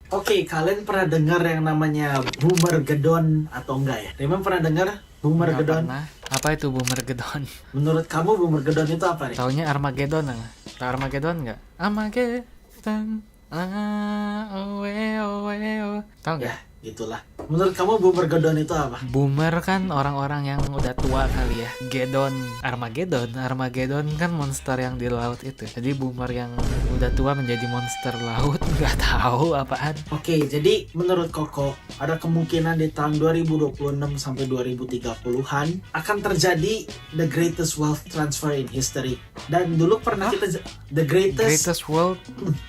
Oke, kalian pernah dengar yang namanya Boomergedon atau enggak ya? Teman pernah dengar Nggak Boomergedon? pernah. Apa itu Boomergedon? Menurut kamu Boomergedon itu apa nih? Taunya Armageddon lah. Tahu Armageddon nggak? Armageddon. Oh. Tahu Ya, nggak? gitulah. Menurut kamu Boomergedon itu apa? Boomer kan orang-orang yang udah tua kali ya. Armageddon kan monster yang di laut itu. Jadi boomer yang udah tua menjadi monster laut, nggak tahu apaan. Oke, jadi menurut Koko, ada kemungkinan di tahun 2026 sampai 2030-an akan terjadi the greatest wealth transfer in history. Dan dulu pernah the greatest World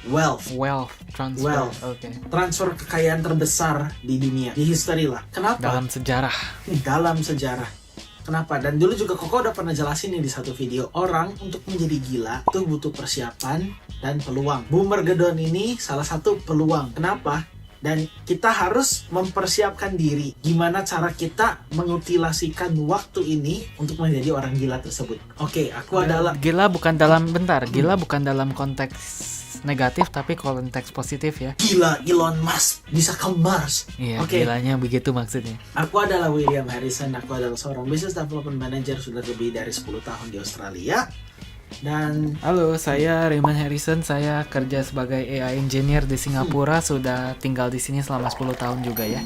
wealth Wealth Transfer. Wealth. Oke. transfer kekayaan terbesar di dunia, di history lah. Kenapa? Dalam sejarah. Dalam sejarah. Kenapa? Dan dulu juga Koko udah pernah jelasin nih di satu video. Orang untuk menjadi gila itu butuh persiapan dan peluang. Boomergedon ini salah satu peluang. Kenapa? Dan kita harus mempersiapkan diri. Gimana cara kita mengutilasikan waktu ini untuk menjadi orang gila tersebut. Oke, aku adalah... Gila bukan dalam konteks negatif tapi konteks positif ya. Gila, Elon Musk bisa ke Mars. Iya, Oke. gilanya begitu maksudnya. Aku adalah William Harrison, aku adalah seorang business development manager sudah lebih dari 10 tahun di Australia. Dan Halo, saya Raymond Harrison. Saya kerja sebagai AI engineer di Singapura. Sudah tinggal di sini selama 10 tahun juga ya.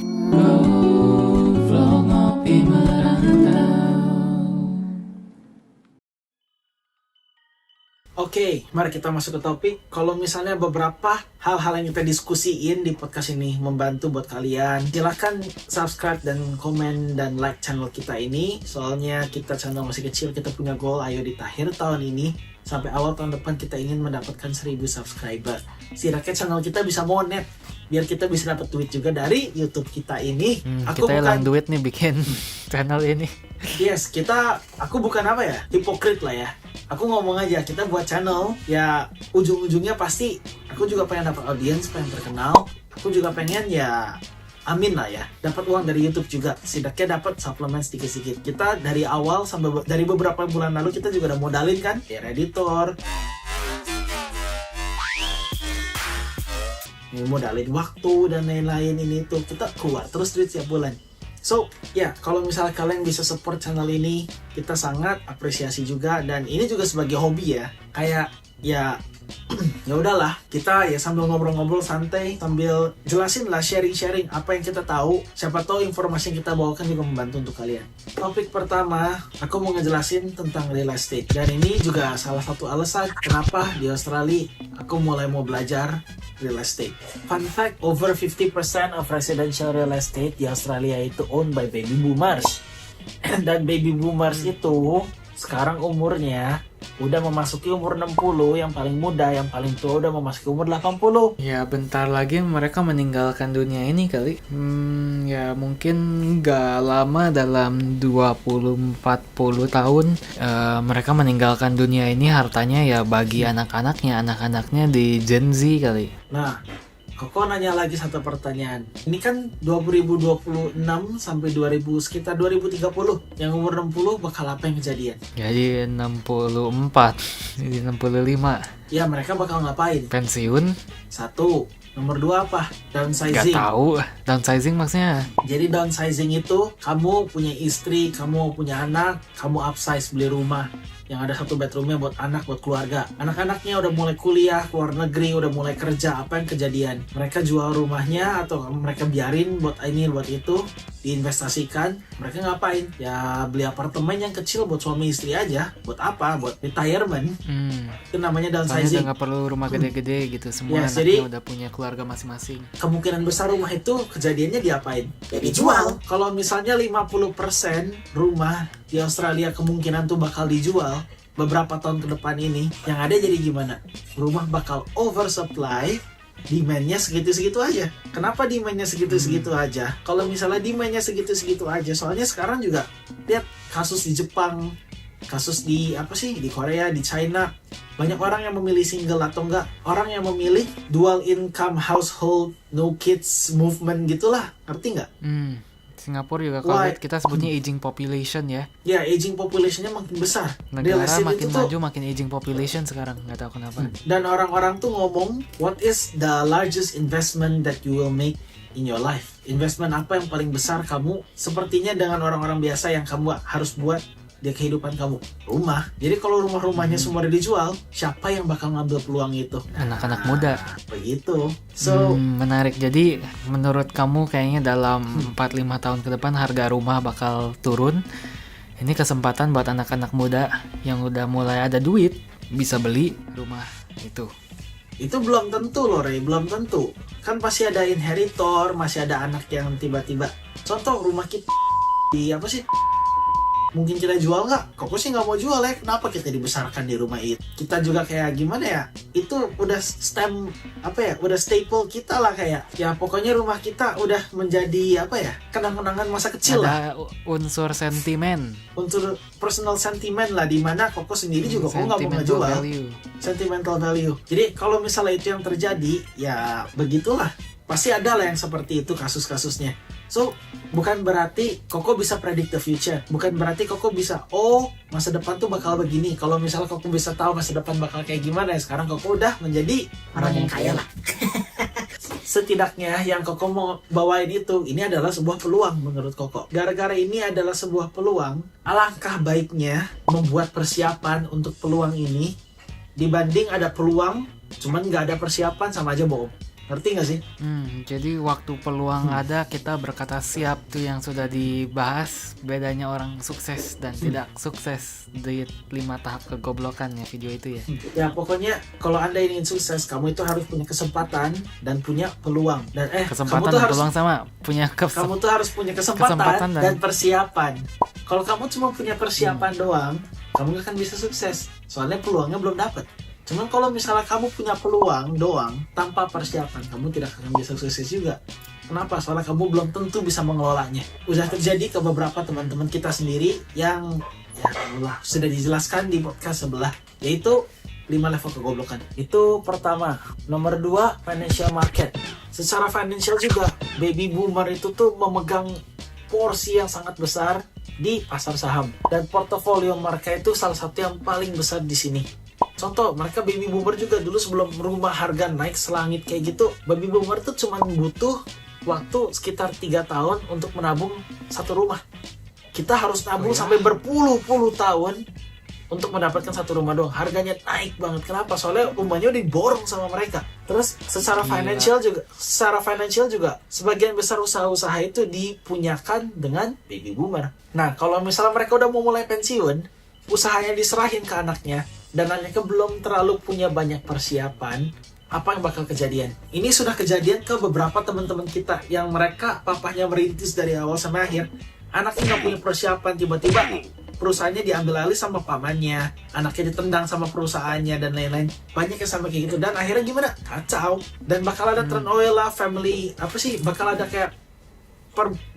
oke, mari kita masuk ke topik. Kalau misalnya beberapa hal-hal yang kita diskusiin di podcast ini membantu buat kalian, silahkan subscribe dan komen dan like channel kita ini. Soalnya kita channel masih kecil, kita punya goal, ayo di akhir tahun ini sampai awal tahun depan kita ingin mendapatkan 1000 subscriber. Setidaknya channel kita bisa monet, biar kita bisa dapat duit juga dari YouTube kita ini. Kita hilang duit nih bikin channel ini. Yes, aku bukan apa ya, hipokrit lah ya. Aku ngomong aja, kita buat channel, ya ujung-ujungnya pasti aku juga pengen dapat audiens, pengen terkenal. Aku juga pengen ya, amin lah ya, dapat uang dari YouTube juga. Setidaknya dapat suplemen sedikit-sedikit. Kita dari awal sampai dari beberapa bulan lalu kita juga udah modalin kan, ya editor, modalin waktu dan lain-lain ini tuh. Kita keluar terus duit setiap bulan. So, ya, kalau misalnya kalian bisa support channel ini, kita sangat apresiasi juga. Dan ini juga sebagai hobi ya. Kayak, ya, ya udahlah. Kita ya sambil ngobrol-ngobrol santai, sambil jelasin lah, sharing-sharing apa yang kita tahu. Siapa tahu informasi yang kita bawakan juga membantu untuk kalian. Topik pertama, aku mau ngejelasin tentang real estate. Dan ini juga salah satu alasan kenapa di Australia aku mulai mau belajar real estate. Fun fact, over 50% of residential real estate di Australia itu owned by baby boomers. Dan baby boomers itu sekarang umurnya udah memasuki umur 60, yang paling muda, yang paling tua udah memasuki umur 80. Ya bentar lagi mereka meninggalkan dunia ini kali. Ya mungkin nggak lama, dalam 20-40 tahun mereka meninggalkan dunia ini. Hartanya ya bagi anak-anaknya di Gen Z kali. Nah, Koko nanya lagi satu pertanyaan. Ini kan 2026 sampai sekitar 2030. Yang umur 60 bakal apa yang kejadian? Jadi 64, jadi 65. Ya, mereka bakal ngapain? Pensiun? Satu. Nomor dua apa? Gak Downsizing. tahu. Downsizing maksudnya? Jadi downsizing itu kamu punya istri, kamu punya anak, kamu upsize beli rumah yang ada satu bedroomnya buat anak, buat keluarga. Anak-anaknya udah mulai kuliah, keluar negeri, udah mulai kerja. Apa yang kejadian? Mereka jual rumahnya atau mereka biarin buat ini, buat itu, diinvestasikan. Mereka ngapain? Ya beli apartemen yang kecil buat suami istri aja. Buat apa? Buat retirement. Itu namanya Soalnya downsizing. udah gak perlu rumah gede-gede gitu. Semua Ya, anaknya jadi udah punya keluarga masing-masing. kemungkinan besar rumah itu kejadiannya diapain? Ya dijual. Kalau misalnya 50% rumah di Australia kemungkinan tuh bakal dijual beberapa tahun ke depan ini, yang ada jadi gimana? Rumah bakal oversupply, demand-nya segitu-segitu aja. Kenapa demand-nya segitu-segitu aja? Kalau misalnya demand-nya segitu-segitu aja, soalnya sekarang juga lihat kasus di Jepang, kasus di Korea, di China, banyak orang yang memilih single atau enggak, orang yang memilih dual income household, no kids movement gitulah, ngerti nggak? Singapura juga kalau Why? lihat kita sebutnya aging population ya. Ya, aging populationnya makin besar. Negara Realistic makin itu tuh, maju makin aging population sekarang, nggak tahu kenapa. dan orang-orang tuh ngomong, what is the largest investment that you will make in your life? Investment apa yang paling besar kamu, sepertinya dengan orang-orang biasa yang kamu harus buat di kehidupan kamu? Rumah. Jadi kalau rumah-rumahnya semua udah dijual, siapa yang bakal ngambil peluang itu? Anak-anak muda. Begitu. So, Menarik. Jadi menurut kamu kayaknya dalam 4-5 tahun ke depan harga rumah bakal turun. Ini kesempatan buat anak-anak muda yang udah mulai ada duit bisa beli rumah itu. itu belum tentu loh, Ray. Belum tentu. Kan pasti ada inheritor, masih ada anak yang tiba-tiba. Contoh rumah kita di apa sih? Mungkin kita jual nggak? Koko sih nggak mau jual ya. Kenapa kita dibesarkan di rumah itu? Kita juga kayak gimana ya? Itu udah udah staple kita lah kayak. Ya pokoknya rumah kita udah menjadi kenang-kenangan masa kecil lah. Ada unsur sentimen. Untuk personal sentiment lah, dimana Koko sendiri juga Koko nggak mau Sentimental ngejual. value. Sentimental value. Jadi kalau misalnya itu yang terjadi, ya begitulah. Pasti ada lah yang seperti itu kasus-kasusnya. So, bukan berarti Koko bisa predict the future. Bukan berarti Koko bisa, masa depan tuh bakal begini. Kalau misalnya Koko bisa tahu masa depan bakal kayak gimana, ya sekarang Koko udah menjadi orang yang kaya lah. Setidaknya yang Koko mau bawain itu, ini adalah sebuah peluang menurut Koko. Gara-gara ini adalah sebuah peluang, alangkah baiknya membuat persiapan untuk peluang ini dibanding ada peluang, cuman nggak ada persiapan, sama aja bohong. Ngerti nggak sih? Jadi waktu peluang ada kita berkata siap tuh yang sudah dibahas. Bedanya orang sukses dan tidak sukses di 5 tahap kegoblokan ya video itu ya. Ya pokoknya kalau Anda ingin sukses, kamu itu harus punya kesempatan dan punya peluang. Dan Kesempatan kamu tuh dan harus peluang sama punya kamu tuh harus punya kesempatan Kesempatan dan persiapan. Kalau kamu cuma punya persiapan doang, kamu gak akan bisa sukses. Soalnya peluangnya belum dapat. Cuman kalau misalnya kamu punya peluang doang tanpa persiapan, kamu tidak akan bisa sukses juga. Kenapa? Soalnya kamu belum tentu bisa mengelolanya. Udah terjadi ke beberapa teman-teman kita sendiri yang sudah dijelaskan di podcast sebelah, yaitu 5 level kegoblokan. Itu pertama. Nomor 2, financial market. Secara financial juga, baby boomer itu tuh memegang porsi yang sangat besar di pasar saham. Dan portofolio mereka itu salah satu yang paling besar di sini. Contoh, mereka baby boomer juga dulu sebelum rumah harga naik selangit kayak gitu, baby boomer tuh cuma butuh waktu sekitar 3 tahun untuk menabung satu rumah. Kita harus nabung sampai berpuluh-puluh tahun untuk mendapatkan satu rumah doang. Harganya naik banget. Kenapa? Soalnya rumahnya udah diborong sama mereka. Terus secara financial juga sebagian besar usaha-usaha itu dipunyakan dengan baby boomer. Nah, kalau misalnya mereka udah mau mulai pensiun, usahanya diserahin ke anaknya, dan anaknya belum terlalu punya banyak persiapan, apa yang bakal kejadian? Ini sudah kejadian ke beberapa teman-teman kita yang mereka papahnya merintis dari awal sampai akhir. Anaknya nggak punya persiapan, tiba-tiba perusahaannya diambil alih sama pamannya, anaknya ditendang sama perusahaannya, dan lain-lain. Banyak yang sampai kayak gitu, dan akhirnya gimana? Kacau. Dan bakal ada turnover lah, bakal ada kayak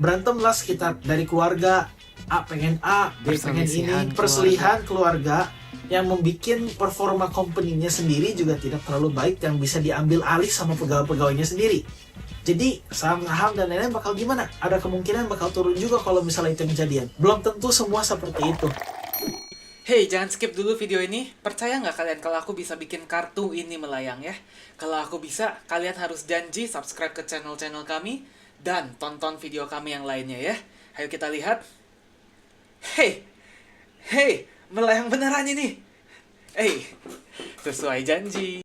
berantem lah sekitar dari keluarga. A pengen A, B pengen ini, perselihan keluarga yang membuat performa company-nya sendiri juga tidak terlalu baik, yang bisa diambil alih sama pegawai-pegawainya sendiri. Jadi saham-saham dan lain-lain bakal gimana? Ada kemungkinan bakal turun juga kalau misalnya itu kejadian. Belum tentu semua seperti itu. Hey, jangan skip dulu video ini. Percaya nggak kalian kalau aku bisa bikin kartu ini melayang ya? Kalau aku bisa, kalian harus janji subscribe ke channel-channel kami dan tonton video kami yang lainnya ya. Ayo kita lihat. Hey, melayang beneran ini. Sesuai janji.